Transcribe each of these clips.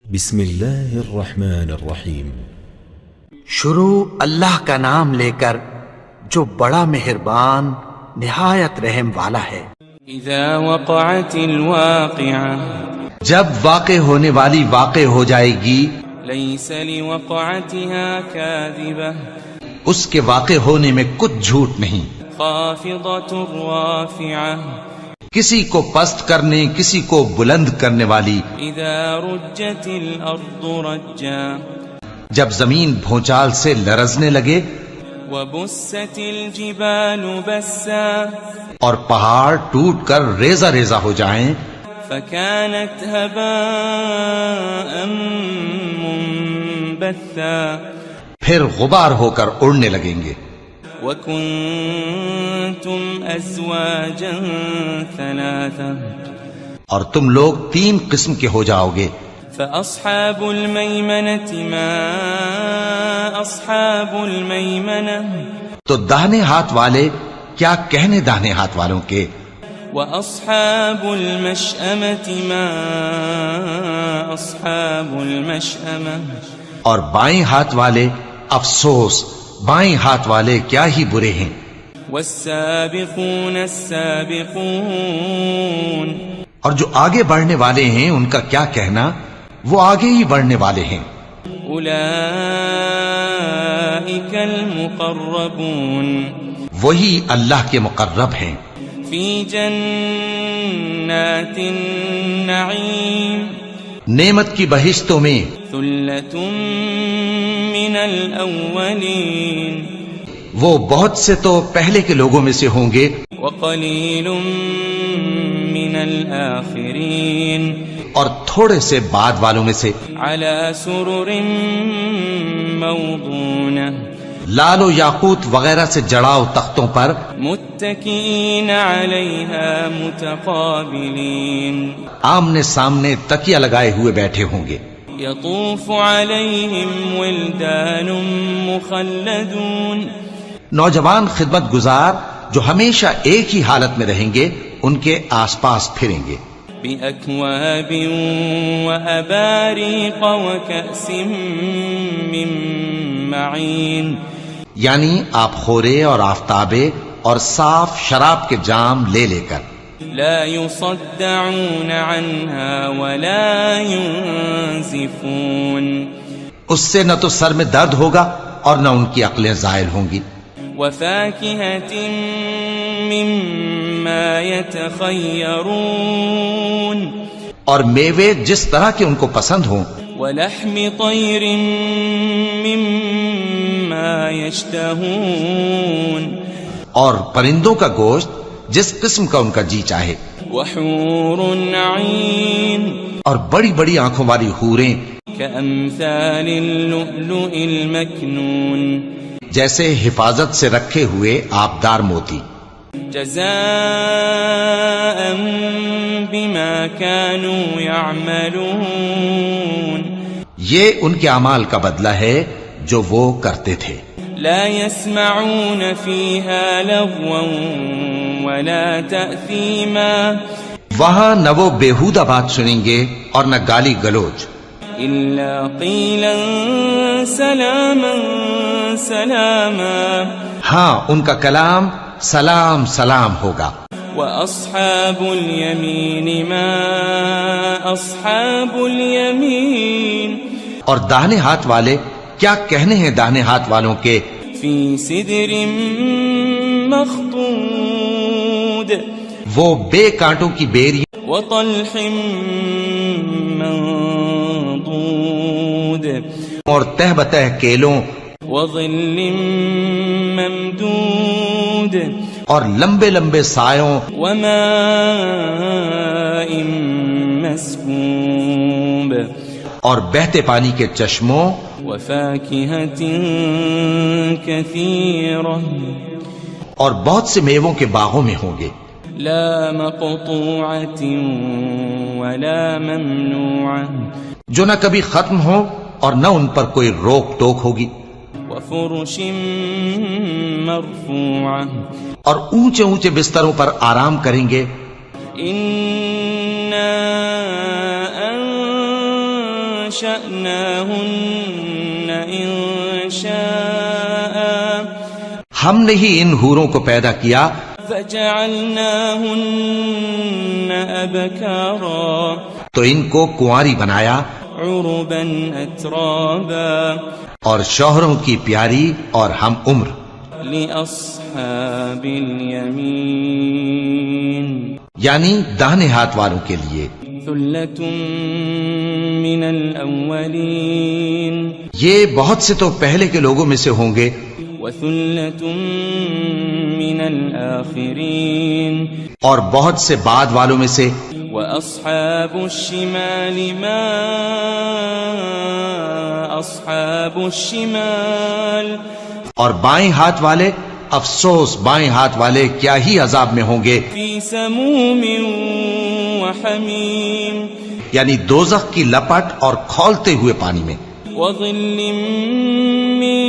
بسم اللہ الرحمن الرحیم۔ شروع اللہ کا نام لے کر جو بڑا مہربان نہایت رحم والا ہے۔ اذا وقعت الواقعة، جب واقع ہونے والی واقع ہو جائے گی، ليس لوقعتها كاذبة، اس کے واقع ہونے میں کچھ جھوٹ نہیں، خافضة رافعة، کسی کو پست کرنے کسی کو بلند کرنے والی۔ اذا رجت الارض رجا، جب زمین بھونچال سے لرزنے لگے، وبست الجبال بسا، اور پہاڑ ٹوٹ کر ریزہ ریزہ ہو جائیں، فكانت هباء منبثا، پھر غبار ہو کر اڑنے لگیں گے۔ وكنتم ازواجا ثلاثا، اور تم لوگ 3 قسم کے ہو جاؤ گے۔ فأصحاب الميمنة ما أصحاب الميمنة، تو داہنے ہاتھ والے کیا کہنے داہنے ہاتھ والوں کے، وأصحاب المشأمة ما أصحاب المشأمة، اور بائیں ہاتھ والے افسوس، بائیں ہاتھ والے کیا ہی برے ہیں۔ والسابقون السابقون، اور جو آگے بڑھنے والے ہیں ان کا کیا کہنا، وہ آگے ہی بڑھنے والے ہیں۔ أولئك المقربون، وہی اللہ کے مقرب ہیں، في جنات النعيم، نعمت کی بہشتوں میں۔ ثلة من الأولين، وہ بہت سے تو پہلے کے لوگوں میں سے ہوں گے، وقليل من الآخرين، اور تھوڑے سے بعد والوں میں سے۔ على سرر موضونة، لال و یاقوت وغیرہ سے جڑاؤ تختوں پر، متكئين عليها متقابلين، آمنے سامنے تکیہ لگائے ہوئے بیٹھے ہوں گے۔ يطوف عليهم ولدان مخلدون، نوجوان خدمت گزار جو ہمیشہ ایک ہی حالت میں رہیں گے ان کے آس پاس پھریں گے۔ بأكواب وأباريق وكأس من معين، یعنی آپ خورے اور آفتابے اور صاف شراب کے جام لے لے کر۔ لا يصدعون عنها ولا ينزفون، اس سے نہ تو سر میں درد ہوگا اور نہ ان کی عقلیں زائل ہوں گی۔ وفاكهة مما يتخيرون، اور میوے جس طرح کے ان کو پسند ہوں، ولحم طير مما يشتهون، اور پرندوں کا گوشت جس قسم کا ان کا جی چاہے، وحور عين، اور بڑی بڑی آنکھوں والی حوریں كأمثال اللؤلؤ المكنون، جیسے حفاظت سے رکھے ہوئے آبدار موتی۔ جزاء بما كانوا يعملون، یہ ان کے اعمال کا بدلہ ہے جو وہ کرتے تھے۔ لا يسمعون فيها لغوا ولا تأثيما، وہاں نہ وہ بیہودہ بات سنیں گے اور نہ گالی گلوچ، إلا قيلا سلاما سلاما، ہاں ان کا کلام سلام سلام ہوگا۔ وأصحاب اليمين ما أصحاب اليمين، اور داہنے ہاتھ والے کیا کہنے ہیں داہنے ہاتھ والوں کے، في سدر مخضود، وہ بے کانٹوں کی بیری وطلح منضود، اور تہ بتہ کیلوں وظل ممدود، اور لمبے لمبے سایوں، وماء مسكوب، اور بہتے پانی کے چشموں، وفاكهة كثيرة، اور بہت سے میووں کے باغوں میں ہوں گے۔ لا مقطوعة ولا ممنوعة، جو نہ کبھی ختم ہو اور نہ ان پر کوئی روک ٹوک ہوگی، وفرش مرفوعة، اور اونچے اونچے بستروں پر آرام کریں گے۔ إنا وأنشأناهن إنشاء ہم نے ہی ان حوروں کو پیدا کیا فجعلناهن أبكارا تو ان کو کنواری بنایا عربا أترابا اور شوہروں کی پیاری اور ہم عمر لأصحاب اليمين یعنی داہنے ہاتھ والوں کے لیے ثلة من الأولين یہ بہت سے تو پہلے کے لوگوں میں سے ہوں گے وثلة من الآخرين اور بہت سے بعد والوں میں سے وأصحاب الشمال ما أصحاب الشمال اور بائیں ہاتھ والے افسوس بائیں ہاتھ والے کیا ہی عذاب میں ہوں گے في سموم وحميم یعنی دوزخ کی لپٹ اور کھولتے ہوئے پانی میں وظل من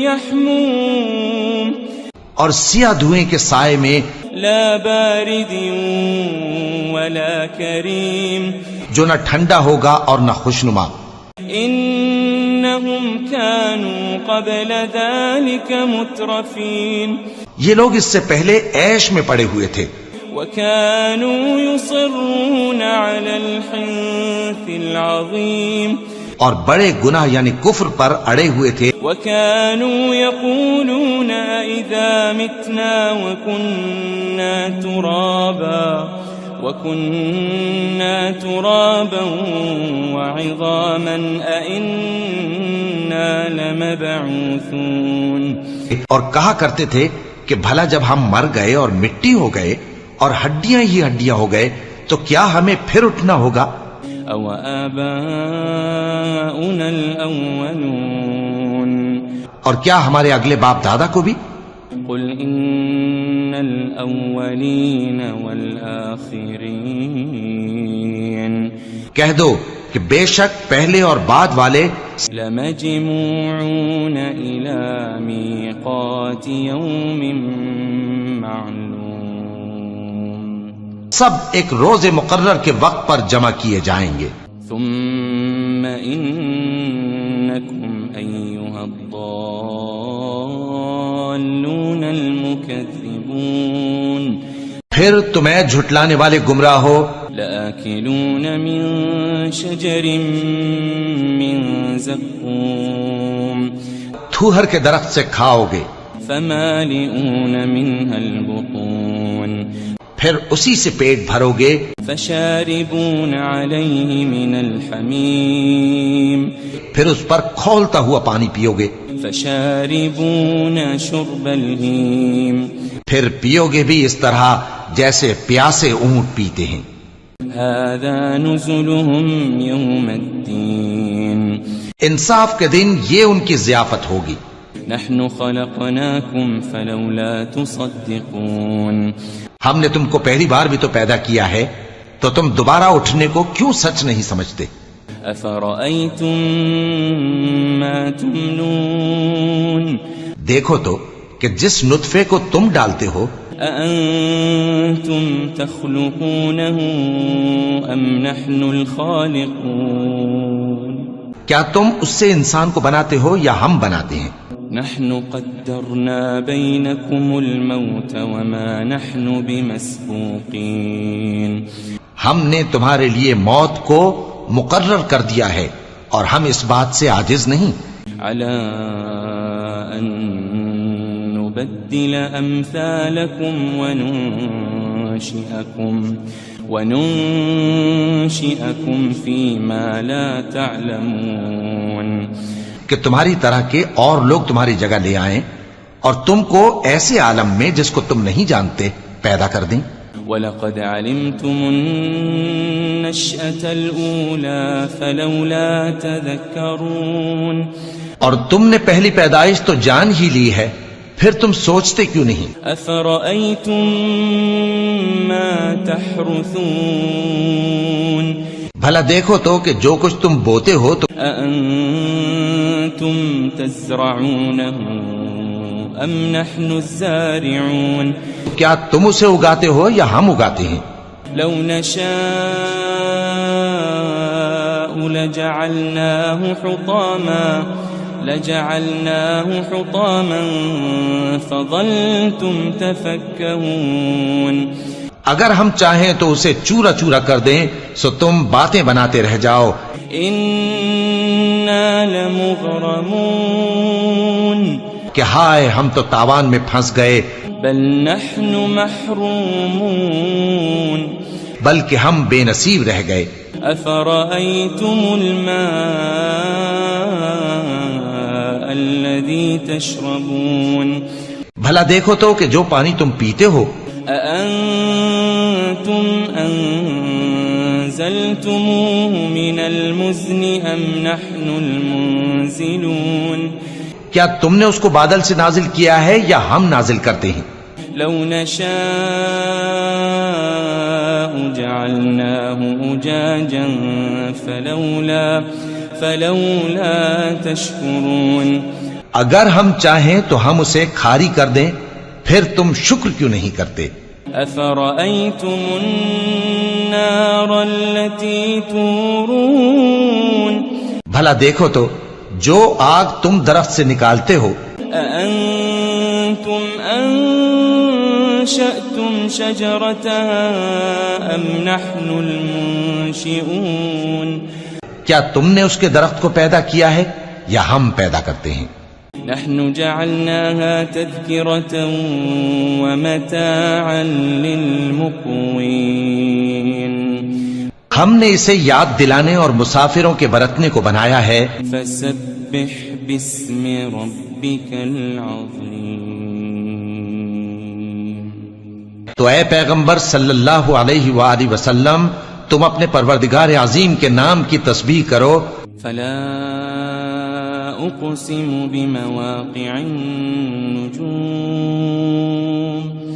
يحموم اور سیاہ دھوئیں کے سائے میں لا بارد ولا كريم جو نہ ٹھنڈا ہوگا اور نہ خوشنما إنهم كانوا قبل ذلك مترفين یہ لوگ اس سے پہلے عیش میں پڑے ہوئے تھے وكانوا يصرون على الحنث العظيم اور بڑے گناہ یعنی کفر پر اڑے ہوئے تھے وكانوا يقولون إذا متنا وكنا ترابا وعظاما أئنا لمبعوثون اور کہا کرتے تھے کہ بھلا جب ہم مر گئے اور مٹی ہو گئے اور ہڈیاں ہی ہڈیاں ہو گئے تو کیا ہمیں پھر اٹھنا ہوگا أو آباؤنا الأولون اور کیا ہمارے اگلے باپ دادا کو بھی قل إن الأولين والآخرين کہہ دو کہ بے شک پہلے اور بعد والے لمجموعون إلى ميقات يوم معلوم سب ایک روز مقرر کے وقت پر جمع کیے جائیں گے ثم إنكم أيها الضالون المكذبون پھر تمہیں جھٹلانے والے گمراہ ہو لآكلون من شجر من زقوم تھوہر کے درخت سے کھاؤ گے فمالئون منها البطون پھر اسی سے پیٹ بھرو گے فشاربون عليه من الحميم پھر اس پر کھولتا ہوا پانی پیو گے فشاربون شرب الهيم پھر پیو گے بھی اس طرح جیسے پیاسے اونٹ پیتے ہیں هذا نزلهم يوم الدين انصاف کے دن یہ ان کی ضیافت ہوگی نحن خلقناكم فلولا تصدقون ہم نے تم کو پہلی بار بھی تو پیدا کیا ہے تو تم دوبارہ اٹھنے کو کیوں سچ نہیں سمجھتے أفرأيتم ما تمنون دیکھو تو کہ جس نطفے کو تم ڈالتے ہو أأنتم تخلقونه أم نحن الخالقون کیا تم اس سے انسان کو بناتے ہو یا ہم بناتے ہیں نحن قدرنا بينكم الموت وما نحن بمسبوقين ہم نے تمہارے لیے موت کو مقرر کر دیا ہے اور ہم اس بات سے عاجز نہیں على أن نبدل أمثالكم وننشئكم فيما لا تعلمون کہ تمہاری طرح کے اور لوگ تمہاری جگہ لے آئیں اور تم کو ایسے عالم میں جس کو تم نہیں جانتے پیدا کر دیں وَلَقَدْ عَلِمْتُمُ النَّشْأَةَ الْأُولَى فَلَوْلَا تَذَكَّرُونَ اور تم نے پہلی پیدائش تو جان ہی لی ہے پھر تم سوچتے کیوں نہیں أَفَرَأَيْتُم مَّا تَحْرُثُونَ بھلا دیکھو تو کہ جو کچھ تم بوتے ہو تو أَأَنتُمْ تَزْرَعُونَهُ أَمْ نَحْنُ الزَّارِعُونَ کیا تم اسے اگاتے ہو یا ہم اگاتے ہیں لو نشاء لجعلناه حطاما فظلتم تفكهون. اگر ہم چاہیں تو اسے چورا چورا کر دیں سو تم باتیں بناتے رہ جاؤ. انا لمغرمون. کہ ہائے ہم تو تاوان میں پھنس گئے. بل نحن محرومون. بلکہ ہم بے نصیب رہ گئے. افرأيتم الماء الذي تشربون. بھلا دیکھو تو کہ جو پانی تم پیتے ہو. أأنتم أنزلتموه من المزن أم نحن المنزلون. کیا تم نے اس کو بادل سے نازل کیا ہے یا ہم نازل کرتے ہیں؟ لو نشاء جعلناه أجاجا فلولا تشكرون. اگر ہم چاہیں تو ہم اسے کھاری کر دیں پھر تم شکر کیوں نہیں کرتے؟ أفرأيتم النار التي تورون. بھلا دیکھو تو جو آگ تم درخت سے نکالتے ہو. أأنتم أنشأتم شجرتها أم نحن المنشئون. کیا تم نے اس کے درخت کو پیدا کیا ہے یا ہم پیدا کرتے ہیں؟ نحن جعلناها تذكرة ومتاعا للمقوين. ہم نے اسے یاد دلانے اور مسافروں کے برتنے کو بنایا ہے. فسبح باسم ربك العظيم. تو اے پیغمبر صلی اللہ علیہ وآلہ وسلم تم اپنے پروردگار عظیم کے نام کی تسبیح کرو. فلا اقسم بمواقع النجوم.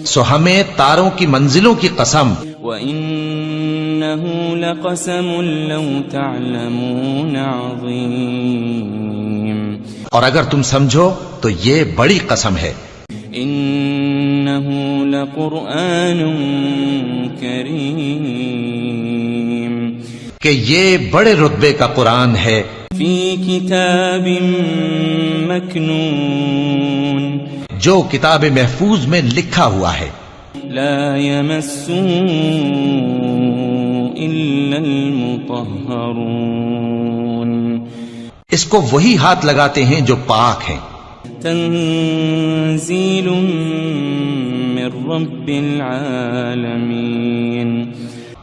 سو ہمیں تاروں کی منزلوں کی قسم. وَإِنَّهُ لَقَسَمٌ لَوْ تَعْلَمُونَ عَظِيمٌ. اور اگر تم سمجھو تو یہ بڑی قسم ہے. إِنَّهُ لَقُرْآنٌ كَرِيمٌ. کہ یہ بڑے رتبے کا قرآن ہے. فِي كِتَابٍ مَكْنُونٍ. جو کتاب محفوظ میں لکھا ہوا ہے. لا يمسه إلا المطهرون. اس کو وہی ہاتھ لگاتے ہیں جو پاک ہیں. تنزيل من رب العالمين.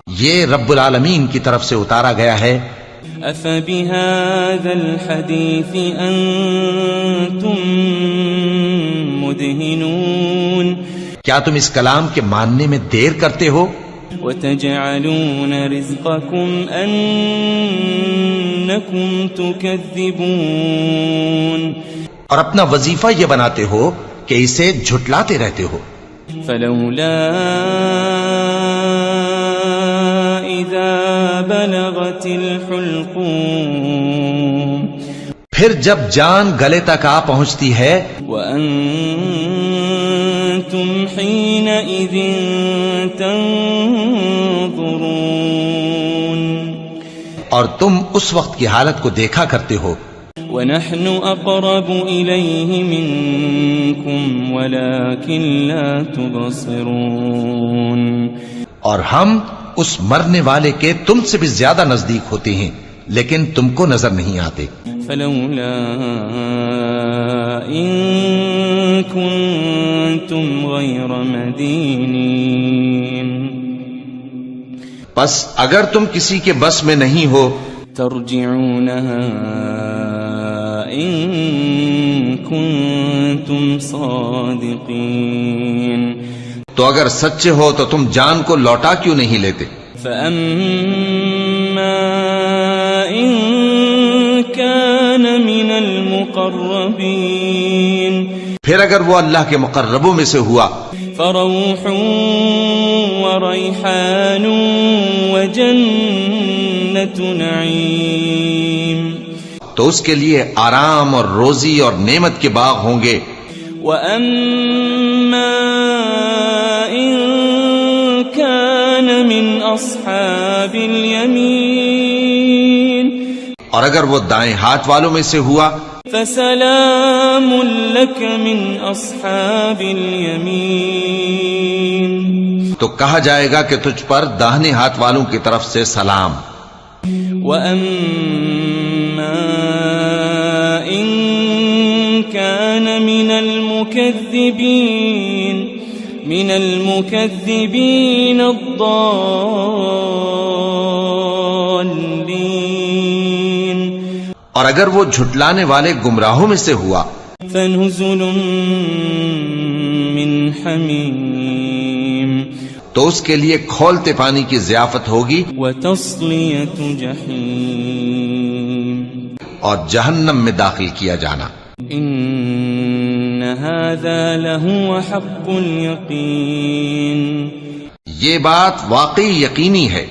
یہ رب العالمین کی طرف سے اتارا گیا ہے. أفبهذا الحديث أنتم مدهنون. کیا تم اس کلام کے ماننے میں دیر کرتے ہو؟ وتجعلون رزقكم أنكم تكذبون. اور اپنا وظیفہ یہ بناتے ہو کہ اسے جھٹلاتے رہتے ہو. فلولا إذا بلغت الحلقوم. پھر جب جان گلے تک آ پہنچتی ہے. وأنتم حينئذ تنظرون. اور تم اس وقت کی حالت کو دیکھا کرتے ہو. ونحن أقرب إليه منكم ولكن لا تبصرون. اور ہم اس مرنے والے کے تم سے بھی زیادہ نزدیک ہوتے ہیں لیکن تم کو نظر نہیں آتے. فلولا إن كنتم غير مدينين. بس اگر تم کسی کے بس میں نہیں ہو ترجعونها إن كنتم صادقين. تو اگر سچے ہو تو تم جان کو لوٹا کیوں نہیں لیتے؟ فأما إن كان من المقربين. پھر اگر وہ اللہ کے مقربوں میں سے ہوا فروح وريحان وجنة نعيم. تو اس کے لیے آرام اور روزی اور نعمت کے باغ ہوں گے. وأما إن كان من أصحاب اليمين اور اگر وہ دائیں ہاتھ والوں میں سے ہوا فسلام لك من أصحاب اليمين تو کہا جائے گا کہ تجھ پر داہنے ہاتھ والوں کی طرف سے سلام. وأما إن كان من المكذبين الضالين اور اگر وہ جھٹلانے والے گمراہوں میں سے ہوا فنزل من حمیم تو اس کے لیے کھولتے پانی کی ضیافت ہوگی وتصلیۃ جحیم اور جہنم میں داخل کیا جانا. ان هذا لهو حق اليقین یہ بات واقعی یقینی ہے.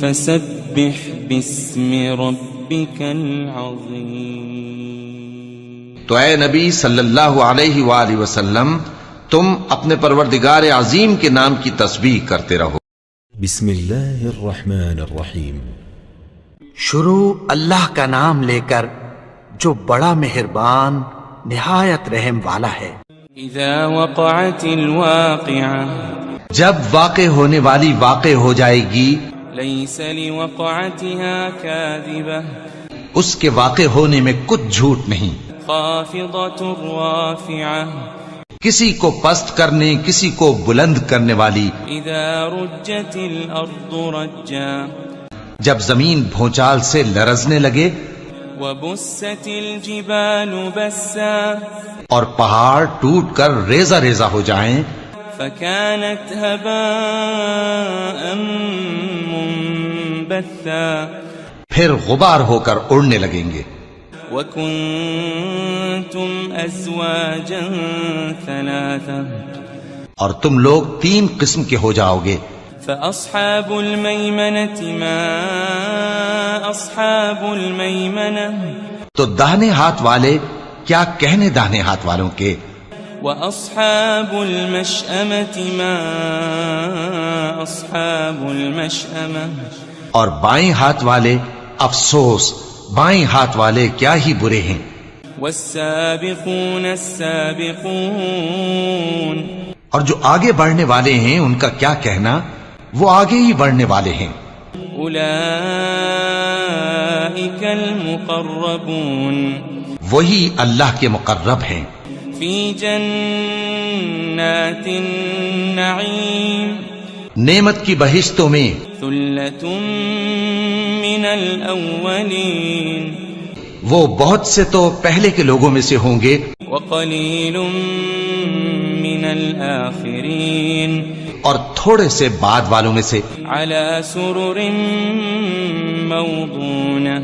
فسبح باسم ربک العظیم. تو اے نبی صلی اللہ علیہ وآلہ وسلم تم اپنے پروردگار عظیم کے نام کی تسبیح کرتے رہو. بسم اللہ الرحمن الرحیم. شروع اللہ کا نام لے کر جو بڑا مہربان نہایت رحم والا ہے. اذا وقعت الواقعہ جب واقع ہونے والی واقع ہو جائے گی لیس لوقعتها کاذبہ اس کے واقع ہونے میں کچھ جھوٹ نہیں. خافضۃ رافعہ کسی کو پست کرنے کسی کو بلند کرنے والی. اذا رجت الارض رجا جب زمین بھونچال سے لرزنے لگے وبست الجبال بسا اور پہاڑ ٹوٹ کر ریزہ ریزہ ہو جائیں فكانت هباء منبثا پھر غبار ہو کر اڑنے لگیں گے. وكنتم ازواجا ثلاثا اور تم لوگ 3 قسم کے ہو جاؤ گے. فأصحاب الميمنة ما أصحاب الميمنة تو داہنے ہاتھ والے کیا کہنے داہنے ہاتھ والوں کے. وأصحاب المشأمة ما أصحاب المشأمة اور بائیں ہاتھ والے افسوس بائیں ہاتھ والے کیا ہی برے ہیں. والسابقون السابقون اور جو آگے بڑھنے والے ہیں ان کا کیا کہنا وہ آگے ہی بڑھنے والے ہیں. اولئک المقربون وہی اللہ کے مقرب ہیں. فی جنات النعیم نعمت کی بہشتوں میں. ثلۃ من الاولین وہ بہت سے تو پہلے کے لوگوں میں سے ہوں گے. وقلیل من الآخرین اور تھوڑے سے بعد والوں میں سے. علی سرر موضونہ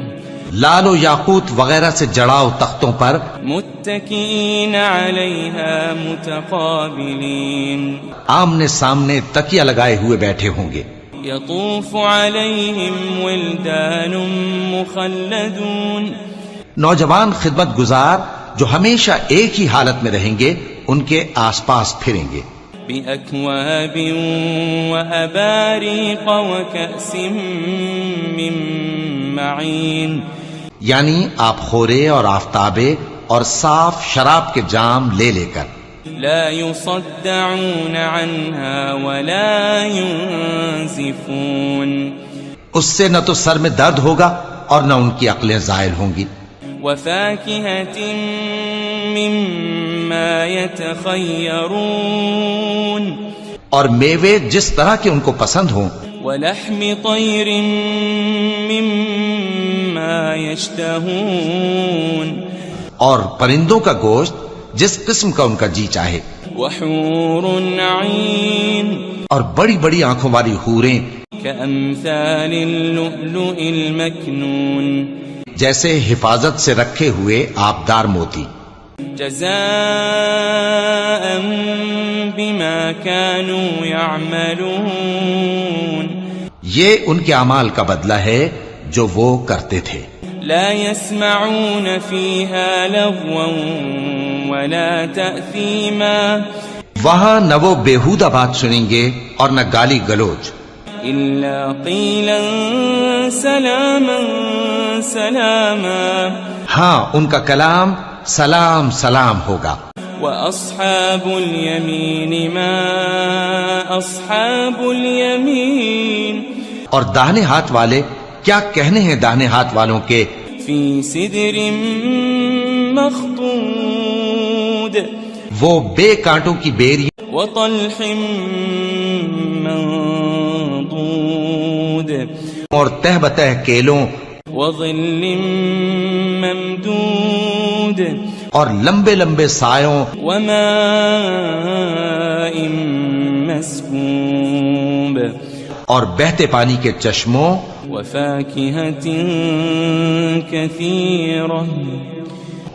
لال و یاقوت وغیرہ سے جڑاؤ تختوں پر. متکئین علیہا متقابلین آمنے سامنے تکیہ لگائے ہوئے بیٹھے ہوں گے. یطوف علیہم ولدان مخلدون نوجوان خدمت گزار جو ہمیشہ ایک ہی حالت میں رہیں گے ان کے آس پاس پھریں گے. بأكواب وأباريق وكأس من معين یعنی آپ خورے اور آفتابے اور صاف شراب کے جام لے لے کر. لا يصدعون عنها ولا ينزفون اس سے نہ تو سر میں درد ہوگا اور نہ ان کی عقلیں زائل ہوں گی. وفاكهة مما يتخيرون اور میوے جس طرح کے ان کو پسند ہوں. ولحم طير مما يشتهون اور پرندوں کا گوشت جس قسم کا ان کا جی چاہے. وحور عين اور بڑی بڑی آنکھوں والی حوریں كأمثال اللؤلؤ المكنون جیسے حفاظت سے رکھے ہوئے آبدار موتی. جزاء بما كانوا يعملون یہ ان کے اعمال کا بدلہ ہے جو وہ کرتے تھے. لا يسمعون فيها لغوا ولا تأثيما وہاں نہ وہ بیہودہ بات سنیں گے اور نہ گالی گلوچ. إلا قيلا سلاما سلاما. ہاں ان کا کلام سلام سلام ہوگا. وأصحاب اليمين ما أصحاب اليمين. اور داہنے ہاتھ والے کیا کہنے ہیں داہنے ہاتھ والوں کے. في سدر مخضود. وہ بے کانٹوں کی بیری وطلح منضود. اور تہ بتہ کیلوں وظل ممدود. اور لمبے لمبے سایوں وماء مسكوب. اور بہتے پانی کے چشموں وفاكهة كثيرة.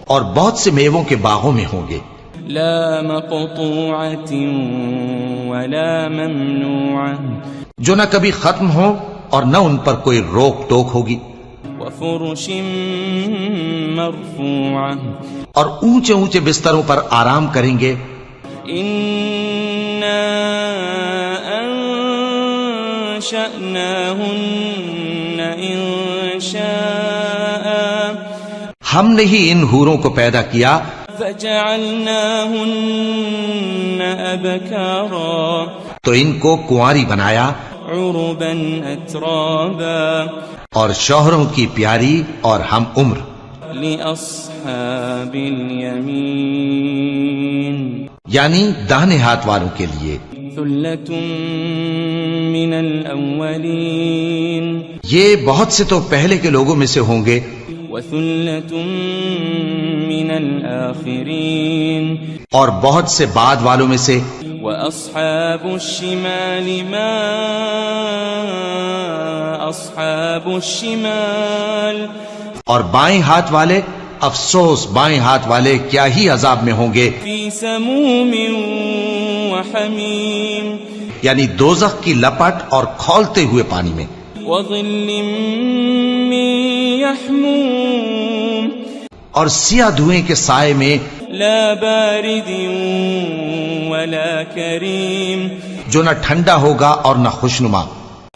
اور بہت سے میووں کے باغوں میں ہوں گے. لا مقطوعة ولا ممنوعة. جو نہ کبھی ختم ہو اور نہ ان پر کوئی روک ٹوک ہوگی. وفرش مرفوعة. اور اونچے اونچے بستروں پر آرام کریں گے. إنا أنشأناهن إنشاء. ہم نے ہی ان حوروں کو پیدا کیا فجعلناهن أبكارا. تو ان کو کنواری بنایا عربا أترابا. اور شوہروں کی پیاری اور ہم عمر. لأصحاب اليمين. یعنی داہنے ہاتھ والوں کے لیے. ثلة من الأولين. یہ بہت سے تو پہلے کے لوگوں میں سے ہوں گے. وثلة من الآخرين. اور بہت سے بعد والوں میں سے. وأصحاب الشمال ما أصحاب الشمال. اور بائیں ہاتھ والے افسوس بائیں ہاتھ والے کیا ہی عذاب میں ہوں گے. في سموم وحميم. یعنی دوزخ کی لپٹ اور کھولتے ہوئے پانی میں. وظل من يحموم. اور سیاہ دھوئیں کے سائے میں. لا بارد ولا كريم. جو نہ ٹھنڈا ہوگا اور نہ خوشنما.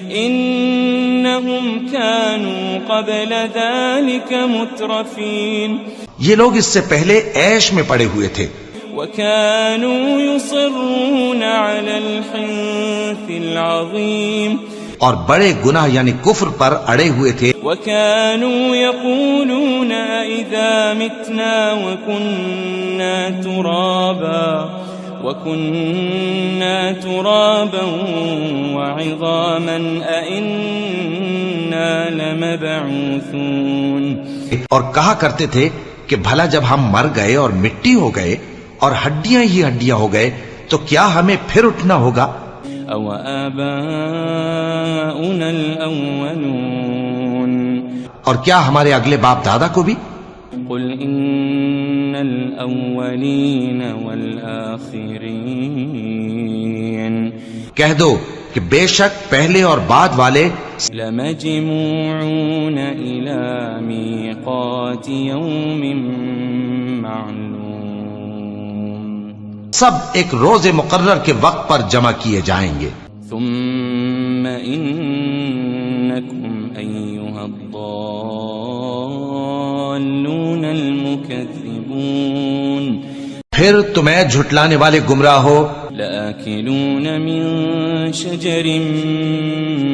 إنهم كانوا قبل ذلك مترفين. یہ لوگ اس سے پہلے عیش میں پڑے ہوئے تھے. وكانوا يصرون على الحنث العظيم. اور بڑے گناہ یعنی کفر پر اڑے ہوئے تھے. وكانوا يقولون إذا متنا وكنا ترابا وعظاما أئنا لمبعوثون. اور کہا کرتے تھے کہ بھلا جب ہم مر گئے اور مٹی ہو گئے اور ہڈیاں ہی ہڈیاں ہو گئے تو کیا ہمیں پھر اٹھنا ہوگا. أو آباؤنا الأولون. اور کیا ہمارے اگلے باپ دادا کو بھی. قل إن الأولين والآخرين. کہہ دو کہ بے شک پہلے اور بعد والے لمجموعون إلى ميقات يوم معلوم. سب ایک روز مقرر کے وقت پر جمع کیے جائیں گے. ثم إنكم أيها الضالون المكذبون. پھر تمہیں جھٹلانے والے گمراہ ہو. لآكلون من شجر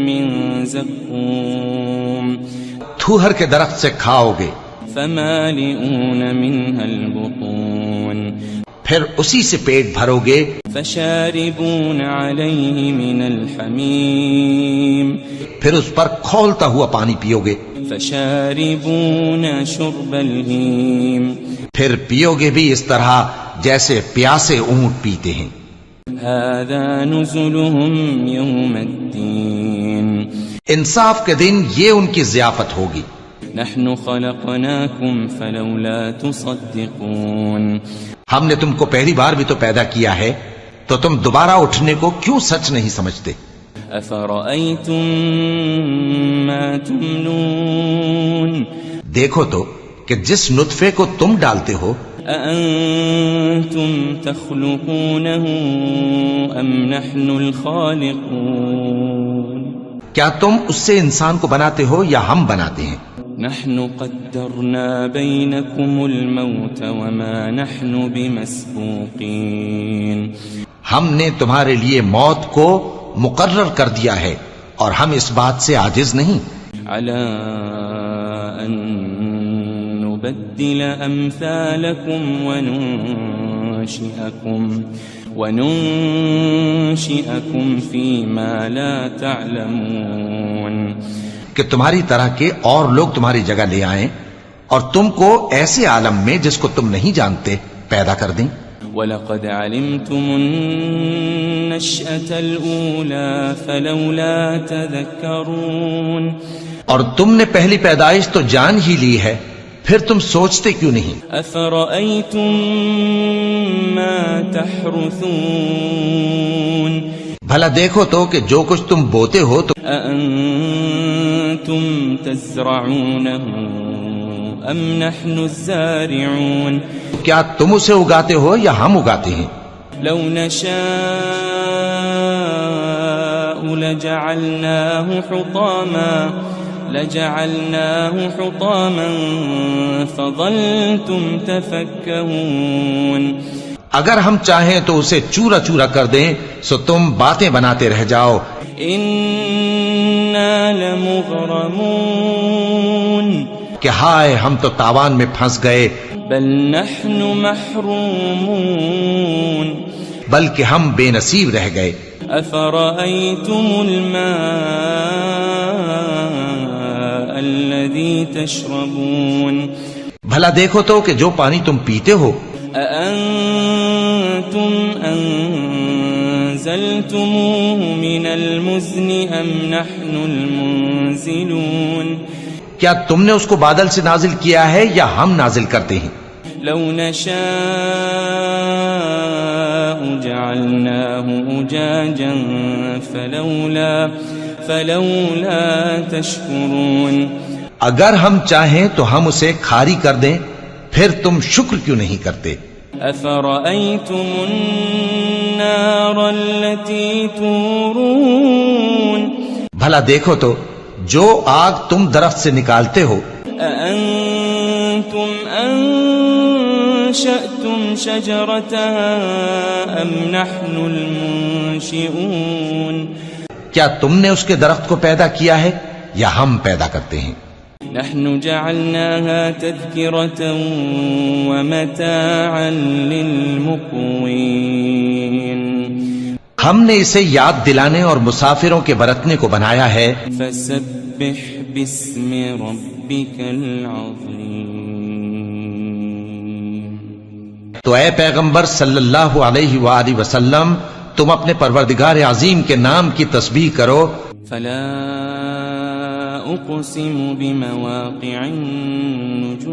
من زقوم. تھوہر کے درخت سے کھاؤ گے. فمالئون منها البطون. پھر اسی سے پیٹ بھرو گے. فشاربون عليه من الحميم. پھر اس پر کھولتا ہوا پانی پیو گے. فشاربون شرب الهيم. پھر پیو گے بھی اس طرح جیسے پیاسے اونٹ پیتے ہیں. هذا نزلهم يوم الدين. انصاف کے دن یہ ان کی ضیافت ہوگی. نحن خلقناكم فلولا تصدقون. ہم نے تم کو پہلی بار بھی تو پیدا کیا ہے تو تم دوبارہ اٹھنے کو کیوں سچ نہیں سمجھتے. أفرأيتم ما تمنون. دیکھو تو کہ جس نطفے کو تم ڈالتے ہو أأنتم تخلقونه أم نحن الخالقون. کیا تم اس سے انسان کو بناتے ہو یا ہم بناتے ہیں؟ نحن قدرنا بينكم الموت وما نحن بمسبوقين ہم نے تمہارے لیے موت کو مقرر کر دیا ہے اور ہم اس بات سے عاجز نہیں على أن نبدل أمثالكم وننشئكم فيما لا تعلمون کہ تمہاری طرح کے اور لوگ تمہاری جگہ لے آئیں اور تم کو ایسے عالم میں جس کو تم نہیں جانتے پیدا کر دیں. وَلَقَدْ عَلِمْتُمُ النَّشْأَةَ الْأُولَى فَلَوْلَا تَذَكَّرُونَ اور تم نے پہلی پیدائش تو جان ہی لی ہے پھر تم سوچتے کیوں نہیں؟ أَفَرَأَيْتُمْ مَا تَحْرُثُونَ بھلا دیکھو تو کہ جو کچھ تم بوتے ہو تو أَأَنْتُمْ تَزْرَعُونَهُ أَمْ نَحْنُ الزَّارِعُونَ کیا تم اسے اگاتے ہو یا ہم اگاتے ہیں؟ لو نشاء لجعلناه حطاما فظلتم تفكهون اگر ہم چاہیں تو اسے چورا چورا کر دیں سو تم باتیں بناتے رہ جاؤ. إنا لمغرمون کہ ہائے ہم تو تاوان میں پھنس گئے. بل نحن محرومون بلکہ ہم بے نصیب رہ گئے. أفرأيتم الماء الذي تشربون بھلا دیکھو تو کہ جو پانی تم پیتے ہو أأنتم أنزلتموه من المزن أم نحن المنزلون کیا تم نے اس کو بادل سے نازل کیا ہے یا ہم نازل کرتے ہیں؟ لو نشاء جعلناه أجاجا فلولا تشكرون اگر ہم چاہیں تو ہم اسے کھاری کر دیں پھر تم شکر کیوں نہیں کرتے؟ أفرأيتم النار التي تورون بھلا دیکھو تو جو آگ تم درخت سے نکالتے ہو أأنتم أنشأتم شجرتها أم نحن المنشئون کیا تم نے اس کے درخت کو پیدا کیا ہے یا ہم پیدا کرتے ہیں؟ نحن جعلناها تذكرة ومتاعا للمقوين ہم نے اسے یاد دلانے اور مسافروں کے برتنے کو بنایا ہے. فسبح باسم ربك العظيم تو اے پیغمبر صلی اللہ علیہ وآلہ وسلم تم اپنے پروردگار عظیم کے نام کی تسبیح کرو. فلا أقسم بمواقع النجوم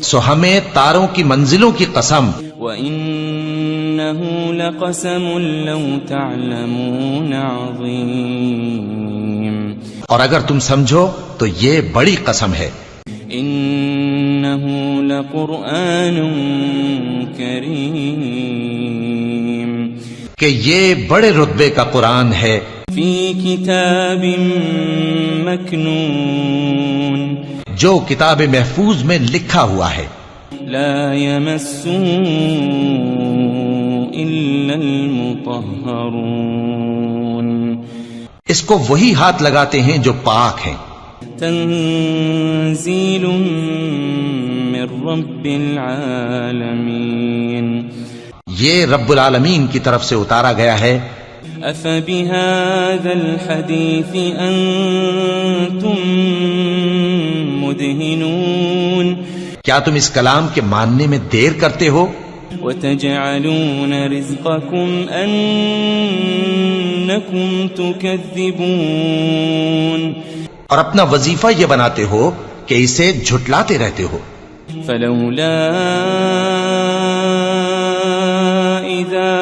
سو ہمیں تاروں کی منزلوں کی قسم. وإنه لقسم لو تعلمون عظيم اور اگر تم سمجھو تو یہ بڑی قسم ہے. إنه لقرآن كريم کہ یہ بڑے رتبے کا قرآن ہے. في كتاب مكنون جو کتاب محفوظ میں لکھا ہوا ہے. لا يمسه إلا المطهرون اس کو وہی ہاتھ لگاتے ہیں جو پاک ہیں. تنزيل من رب العالمين یہ رب العالمین کی طرف سے اتارا گیا ہے. أفبهذا الحديث أنتم مدهنون کیا تم اس کلام کے ماننے میں دیر کرتے ہو؟ وتجعلون رزقكم أنكم تكذبون اور اپنا وظیفہ یہ بناتے ہو کہ اسے جھٹلاتے رہتے ہو. فلولا إذا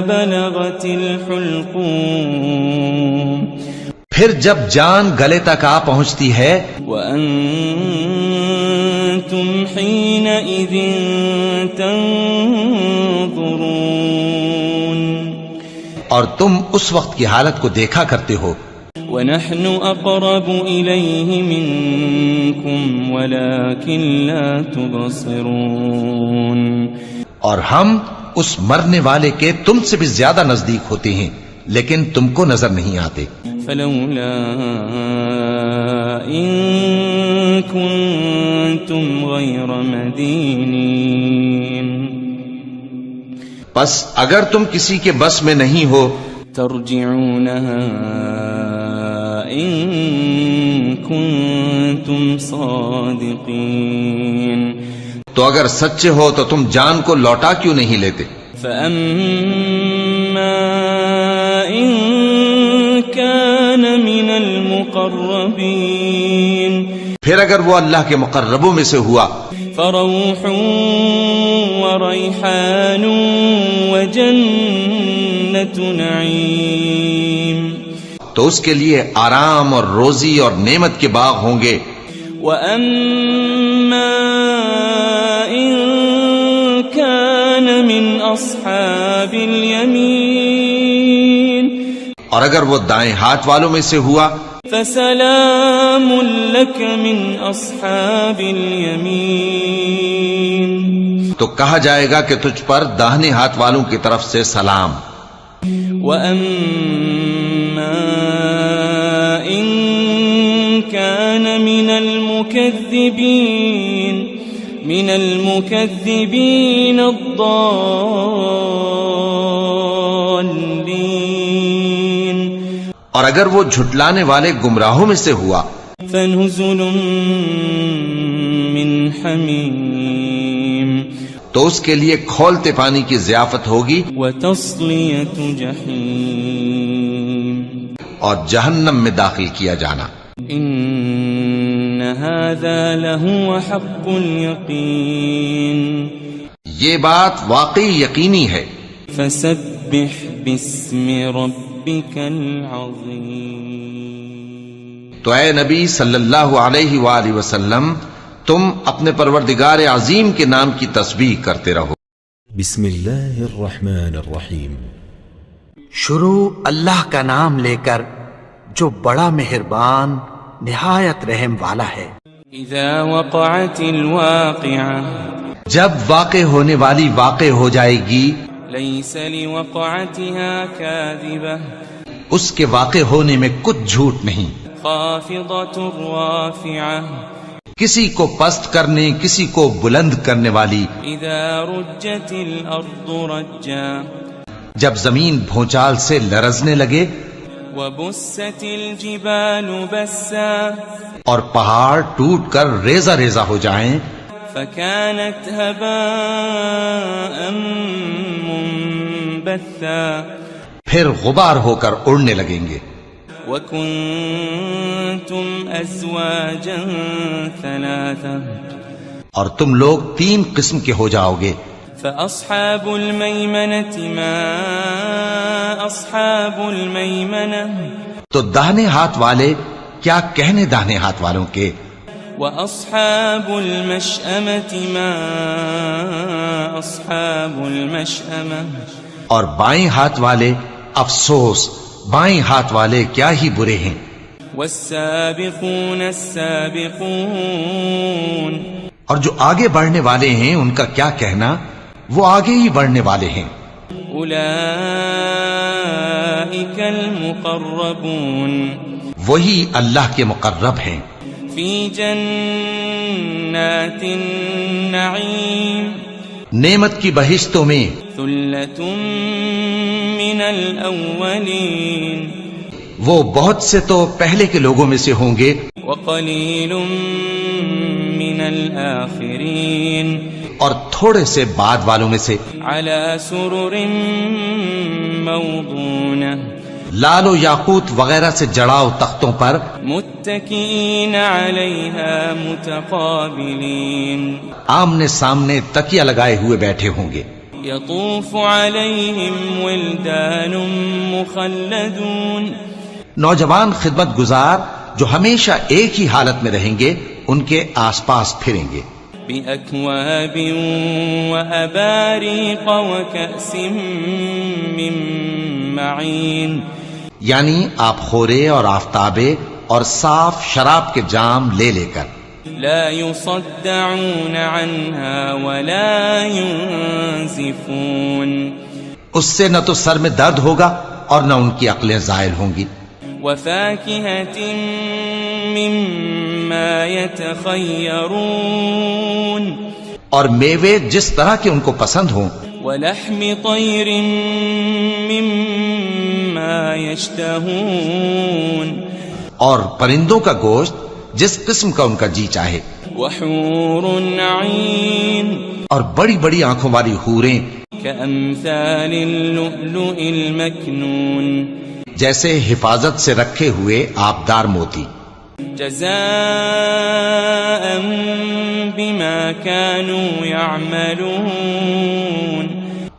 بلغت الحلقوم پھر جب جان گلے تک آ پہنچتی ہے وأنتم حينئذ تنظرون اور تم اس وقت کی حالت کو دیکھا کرتے ہو ونحن أقرب إليه منكم ولكن لا تبصرون اور ہم اس مرنے والے کے تم سے بھی زیادہ نزدیک ہوتے ہیں لیکن تم کو نظر نہیں آتے فلولا إن كنتم غير مدينين پس اگر تم کسی کے بس میں نہیں ہو ترجعونها إن كنتم صادقين تو اگر سچے ہو تو تم جان کو لوٹا کیوں نہیں لیتے فأما إن كان من المقربين پھر اگر وہ اللہ کے مقربوں میں سے ہوا فروح وريحان وجنة نعيم تو اس کے لیے آرام اور روزی اور نعمت کے باغ ہوں گے وَأَمَّا إِن كَانَ مِنْ أَصْحَابِ الْيَمِينِ اور اگر وہ دائیں ہاتھ والوں میں سے ہوا فَسَلَامٌ لَكَ مِنْ أَصْحَابِ الْيَمِينِ تو کہا جائے گا کہ تجھ پر داہنے ہاتھ والوں کی طرف سے سلام وَأَمَّا إِن كَانَ من المكذبين الضالين اور اگر وہ جھٹلانے والے گمراہوں میں سے ہوا فنزل من حمیم تو اس کے لیے کھولتے پانی کی ضیافت ہوگی وتصلیۃ جحیم اور جہنم میں داخل کیا جانا ان هذا لهو حق اليقین یہ بات واقعی یقینی ہے فسبح باسم ربك العظیم تو اے نبی صلی اللہ علیہ وآلہ وسلم تم اپنے پروردگار عظیم کے نام کی تسبیح کرتے رہو بسم اللہ الرحمن الرحیم شروع اللہ کا نام لے کر جو بڑا مہربان نہایت رحم والا ہے اذا وقعت الواقعہ جب واقع ہونے والی واقع ہو جائے گی لیس لوقعتها کاذبہ اس کے واقع ہونے میں کچھ جھوٹ نہیں خافضۃ رافعہ کسی کو پست کرنے کسی کو بلند کرنے والی اذا رجت الارض رجا جب زمین بھونچال سے لرزنے لگے وبست الجبال بسا اور پہاڑ ٹوٹ کر ریزہ ریزہ ہو جائیں فكانت هباء منبثا پھر غبار ہو کر اڑنے لگیں گے وكنتم ازواجا ثلاثا اور تم لوگ 3 قسم کے ہو جاؤ گے فأصحاب الميمنة ما أصحاب الميمنة تو داہنے ہاتھ والے کیا کہنے داہنے ہاتھ والوں کے وأصحاب المشأمة ما أصحاب المشأمة اور بائیں ہاتھ والے افسوس بائیں ہاتھ والے کیا ہی برے ہیں والسابقون السابقون اور جو آگے بڑھنے والے ہیں ان کا کیا کہنا وہ آگے ہی بڑھنے والے ہیں اولئک المقربون وہی اللہ کے مقرب ہیں فی جنات النعیم نعمت کی بہشتوں میں ثلۃ من الاولین وہ بہت سے تو پہلے کے لوگوں میں سے ہوں گے وقلیل من الآخرین اور تھوڑے سے بعد والوں میں سے علی سرر موضونہ لال و یاقوت وغیرہ سے جڑاؤ تختوں پر متکئین علیہا متقابلین آمنے سامنے تکیہ لگائے ہوئے بیٹھے ہوں گے یطوف علیہم ولدان مخلدون نوجوان خدمت گزار جو ہمیشہ ایک ہی حالت میں رہیں گے ان کے آس پاس پھریں گے بأكواب وأباريق وكأس من معين. یعنی آپ خورے اور آفتابے اور صاف شراب کے جام لے لے کر. لا يصدعون عنها ولا ينزفون. اس سے نہ تو سر میں درد ہوگا اور نہ ان کی عقلیں زائل ہوں گی. وفاكهة مما يتخيرون. اور میوے جس طرح کے ان کو پسند ہوں. ولحم طير مما يشتهون. اور پرندوں کا گوشت جس قسم کا ان کا جی چاہے. وحور عين. اور بڑی بڑی آنکھوں والی حوریں كأمثال اللؤلؤ المكنون. جیسے حفاظت سے رکھے ہوئے آبدار موتی. جزاء بما كانوا يعملون.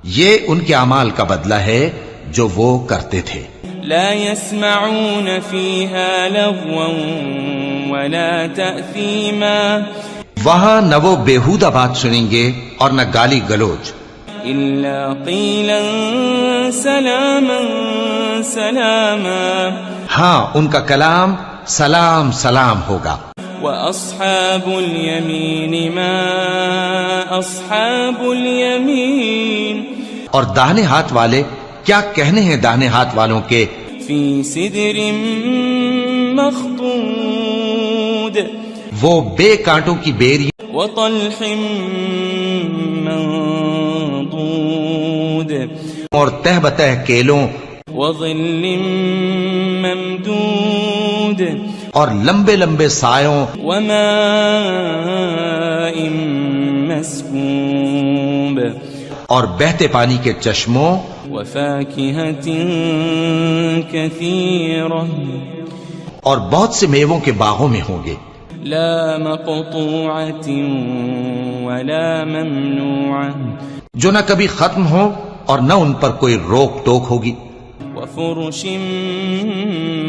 یہ ان کے اعمال کا بدلہ ہے جو وہ کرتے تھے. لا يسمعون فيها لغوا ولا تأثيما. وہاں نہ وہ بیہودہ بات سنیں گے اور نہ گالی گلوچ. إلا قيلا سلاما سلاما. ہاں ان کا کلام سلام سلام ہوگا. وأصحاب اليمين ما أصحاب اليمين. اور داہنے ہاتھ والے کیا کہنے ہیں داہنے ہاتھ والوں کے. في سدر مخضود. وہ بے کانٹوں کی بیری وطلح منضود. اور تہ بتہ کیلوں وظل ممدود. اور لمبے لمبے سایوں وماء مسكوب. اور بہتے پانی کے چشموں وفاكهة كثيرة. اور بہت سے میووں کے باغوں میں ہوں گے. لا مقطوعة ولا ممنوعة. جو نہ کبھی ختم ہو اور نہ ان پر کوئی روک ٹوک ہوگی. وفرش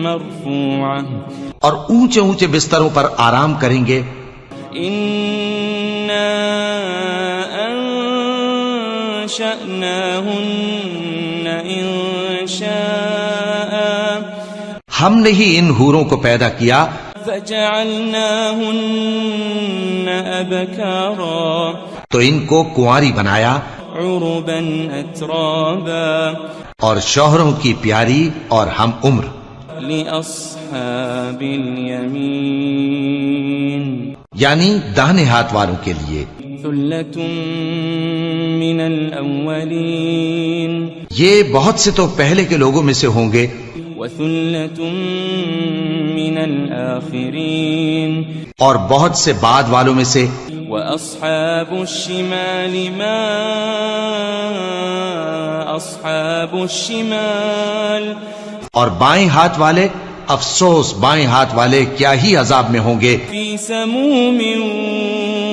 مرفوعة. اور اونچے اونچے بستروں پر آرام کریں گے. إنا أنشأناهن إنشاء. ہم نے ہی ان حوروں کو پیدا کیا فجعلناهن أبكارا. تو ان کو کنواری بنایا عربا أترابا. اور شوہروں کی پیاری اور ہم عمر. لأصحاب اليمين. یعنی داہنے ہاتھ والوں کے لیے. ثلة من الأولين. یہ بہت سے تو پہلے کے لوگوں میں سے ہوں گے. وثلة من الآخرين. اور بہت سے بعد والوں میں سے. وأصحاب الشمال ما أصحاب الشمال. اور بائیں ہاتھ والے افسوس بائیں ہاتھ والے کیا ہی عذاب میں ہوں گے. في سموم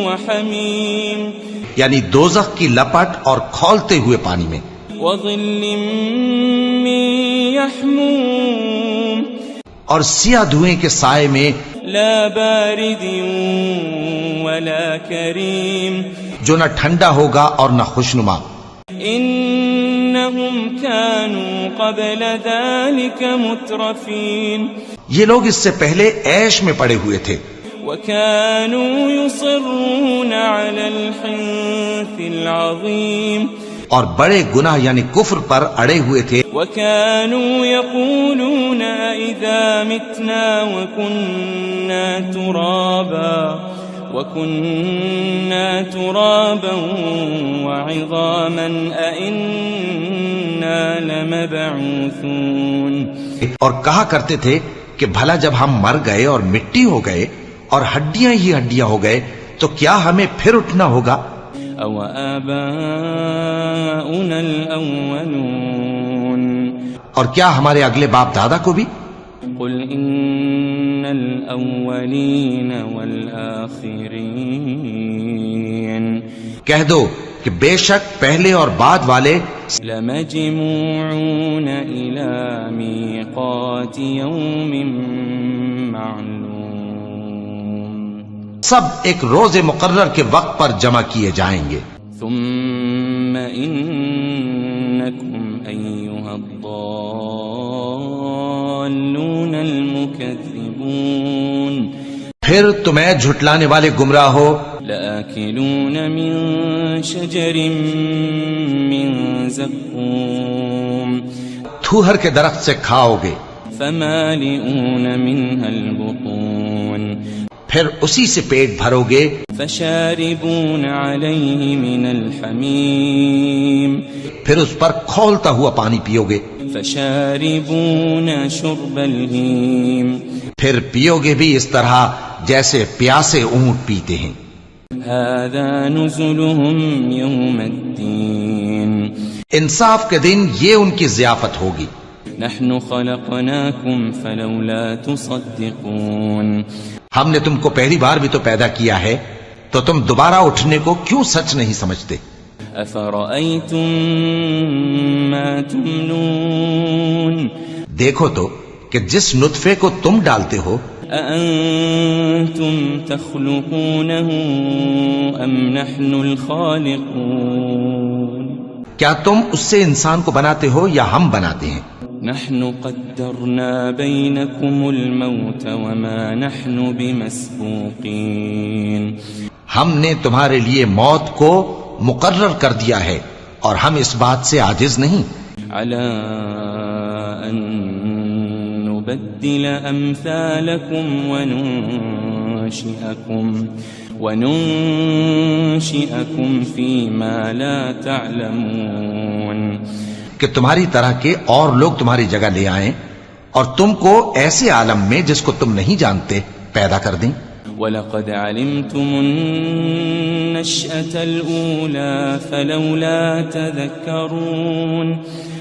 وحميم. یعنی دوزخ کی لپٹ اور کھولتے ہوئے پانی میں. وظل من يحموم. اور سیاہ دھوئیں کے سائے میں لا بارد ولا كريم. جو نہ ٹھنڈا ہوگا اور نہ خوشنما. إنهم كانوا قبل ذلك مترفين. یہ لوگ اس سے پہلے عیش میں پڑے ہوئے تھے. وكانوا يصرون على الحنث العظيم. اور بڑے گناہ یعنی کفر پر اڑے ہوئے تھے. وكانوا يقولون إذا متنا وكنا ترابا وعظاما أئنا لمبعوثون. اور کہا کرتے تھے کہ بھلا جب ہم مر گئے اور مٹی ہو گئے اور ہڈیاں ہی ہڈیاں ہو گئے تو کیا ہمیں پھر اٹھنا ہوگا. أو آباؤنا الأولون. اور کیا ہمارے اگلے باپ دادا کو بھی. قل إن الأولين والآخرين. کہہ دو کہ بے شک پہلے اور بعد والے لمجموعون إلى ميقات يوم معلوم. سب ایک روز مقرر کے وقت پر جمع کیے جائیں گے. ثم إنكم أيها الضالون المكذبون پھر تمہیں جھٹلانے والے گمراہ ہو لآكلون من شجر من زقوم تھوہر کے درخت سے کھاؤ گے فمالئون منها البطون پھر اسی سے پیٹ بھرو گے فشاربون عليه من الحميم پھر اس پر کھولتا ہوا پانی پیو گے فشاربون شرب الهيم پھر پیو گے بھی اس طرح جیسے پیاسے اونٹ پیتے ہیں. هذا نزلهم يوم الدين انصاف کے دن یہ ان کی ضیافت ہوگی. نحن خلقناكم فلولا تصدقون ہم نے تم کو پہلی بار بھی تو پیدا کیا ہے تو تم دوبارہ اٹھنے کو کیوں سچ نہیں سمجھتے؟ أفرأيتم ما تمنون دیکھو تو کہ جس نطفے کو تم ڈالتے ہو أأنتم تخلقونه أم نحن الخالقون کیا تم اس سے انسان کو بناتے ہو یا ہم بناتے ہیں؟ نحن قدرنا بينكم الموت وما نحن بمسبوقين ہم نے تمہارے لیے موت کو مقرر کر دیا ہے اور ہم اس بات سے عاجز نہیں. على أن نبدل أمثالكم وننشئكم فيما لا تعلمون کہ تمہاری طرح کے اور لوگ تمہاری جگہ لے آئیں اور تم کو ایسے عالم میں جس کو تم نہیں جانتے پیدا کر دیں. وَلَقَدْ عَلِمْتُمُ النَّشْأَةَ الْأُولَى فَلَوْلَا تَذَكَّرُونَ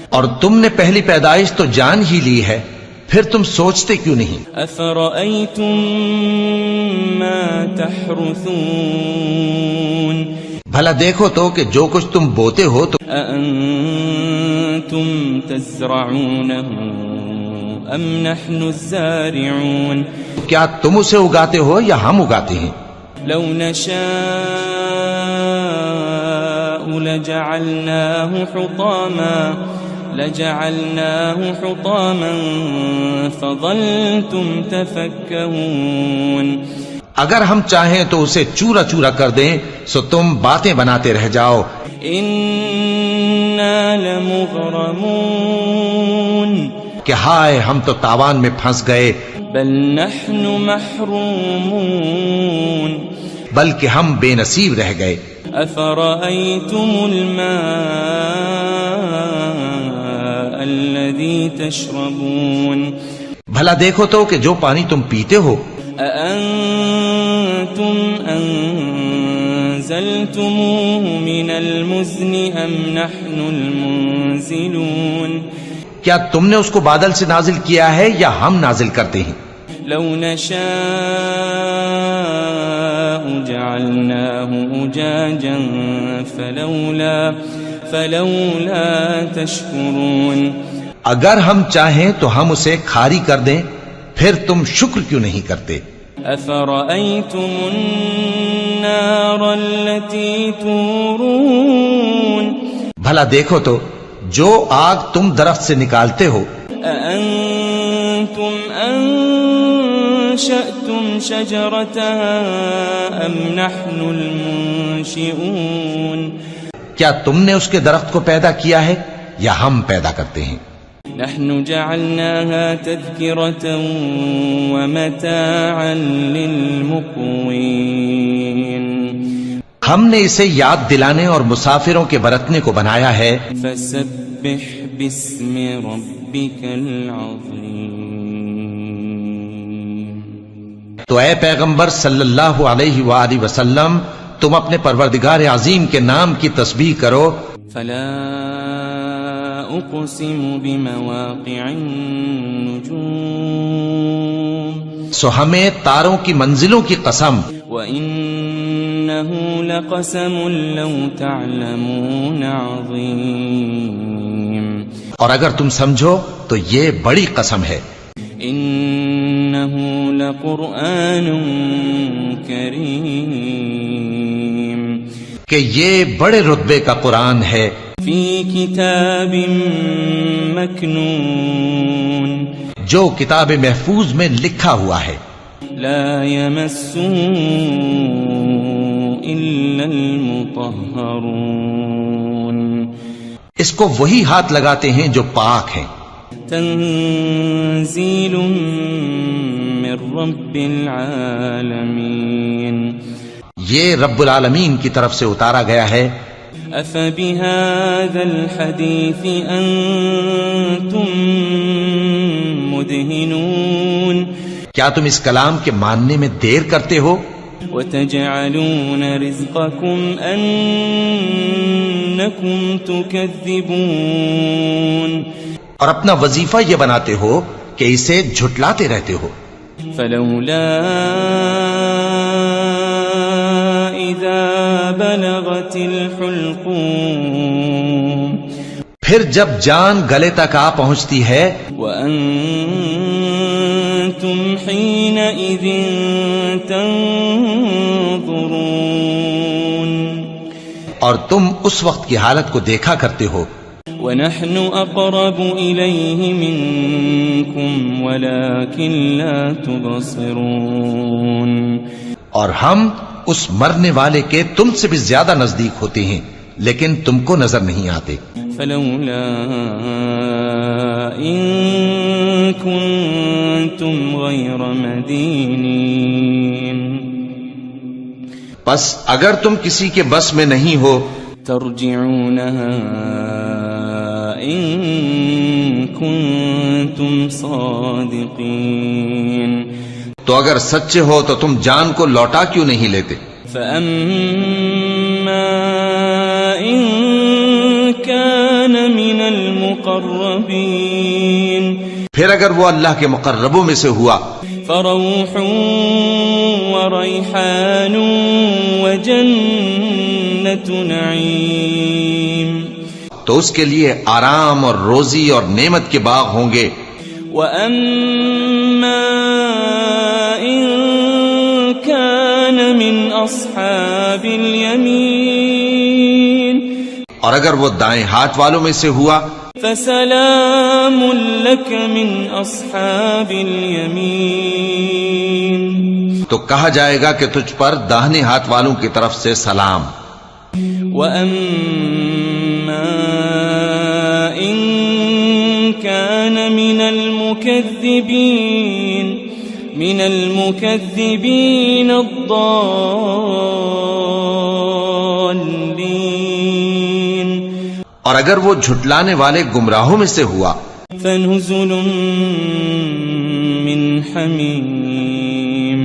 اور تم نے پہلی پیدائش تو جان ہی لی ہے پھر تم سوچتے کیوں نہیں؟ أَفَرَأَيْتُم مَّا تَحْرُثُونَ بھلا دیکھو تو کہ جو کچھ تم بوتے ہو تو أَأَنتُمْ تَزْرَعُونَهُ أَمْ نَحْنُ الزَّارِعُونَ کیا تم اسے اگاتے ہو یا ہم اگاتے ہیں؟ لو نشاء لجعلناه حطاما فظلتم تفكهون اگر ہم چاہیں تو اسے چورا چورا کر دیں سو تم باتیں بناتے رہ جاؤ. إنا لمغرمون کہ ہائے ہم تو تاوان میں پھنس گئے بل نحن محرومون بلکہ ہم بے نصیب رہ گئے. أفرأيتم الماء الذي تشربون بھلا دیکھو تو کہ جو پانی تم پیتے ہو أأنتم أنزلتموه من المزن أم نحن المنزلون کیا تم نے اس کو بادل سے نازل کیا ہے یا ہم نازل کرتے ہیں؟ لو نشاء جعلناه أجاجا فلولا تشكرون اگر ہم چاہیں تو ہم اسے کھاری کر دیں پھر تم شکر کیوں نہیں کرتے؟ أفرأيتم النار التي تورون بھلا دیکھو تو جو آگ تم درخت سے نکالتے ہو أأنتم أنشأتم شجرتها أم نحن المنشئون کیا تم نے اس کے درخت کو پیدا کیا ہے یا ہم پیدا کرتے ہیں؟ نحن جعلناها تذكرة ومتاعا للمقوين ہم نے اسے یاد دلانے اور مسافروں کے برتنے کو بنایا ہے. فسبح باسم ربك العظيم تو اے پیغمبر صلی اللہ علیہ وآلہ وسلم تم اپنے پروردگار عظیم کے نام کی تسبیح کرو. فلا أقسم بمواقع النجوم سو ہمیں تاروں کی منزلوں کی قسم وإنه لقسم لو تعلمون عظيم اور اگر تم سمجھو تو یہ بڑی قسم ہے. إنه لقرآن كريم کہ یہ بڑے رتبے کا قرآن ہے في كتاب مكنون جو کتاب محفوظ میں لکھا ہوا ہے، لا يمسه إلا المطهرون اس کو وہی ہاتھ لگاتے ہیں جو پاک ہیں، تنزيل من رب العالمين یہ رب العالمین کی طرف سے اتارا گیا ہے۔ أفبهذا الحديث أنتم مدهنون کیا تم اس کلام کے ماننے میں دیر کرتے ہو؟ وتجعلون رزقكم أنكم تكذبون اور اپنا وظیفہ یہ بناتے ہو کہ اسے جھٹلاتے رہتے ہو۔ فلولا إذا بلغت الحلقوم پھر جب جان گلے تک آ پہنچتی ہے وأنتم حينئذ تنظرون اور تم اس وقت کی حالت کو دیکھا کرتے ہو، ونحن أقرب إليه منكم ولكن لا تبصرون اور ہم اس مرنے والے کے تم سے بھی زیادہ نزدیک ہوتے ہیں لیکن تم کو نظر نہیں آتے۔ فلولا إن كنتم غير مدينين بس اگر تم کسی کے بس میں نہیں ہو ترجعونها إن كنتم صادقين تو اگر سچے ہو تو تم جان کو لوٹا کیوں نہیں لیتے؟ فأما إن كان من المقربين پھر اگر وہ اللہ کے مقربوں میں سے ہوا فروح وريحان وجنة نعيم تو اس کے لیے آرام اور روزی اور نعمت کے باغ ہوں گے۔ وأما إن كان من أصحاب اليمين اور اگر وہ دائیں ہاتھ والوں میں سے ہوا فسلام لك من أصحاب اليمين تو کہا جائے گا کہ تجھ پر داہنے ہاتھ والوں کی طرف سے سلام۔ وأما إن كان من المكذبين الضالين اور اگر وہ جھٹلانے والے گمراہوں میں سے ہوا فنزل من حمیم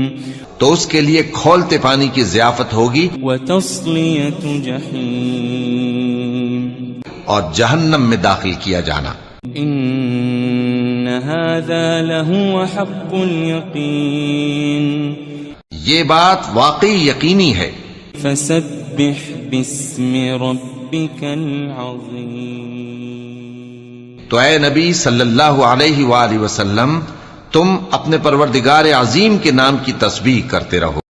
تو اس کے لیے کھولتے پانی کی ضیافت ہوگی وتصلیۃ جحیم اور جہنم میں داخل کیا جانا۔ ان هذا لهو حق اليقین یہ بات واقعی یقینی ہے۔ فسبح باسم ربك العظیم تو اے نبی صلی اللہ علیہ وآلہ وسلم تم اپنے پروردگار عظیم کے نام کی تسبیح کرتے رہو۔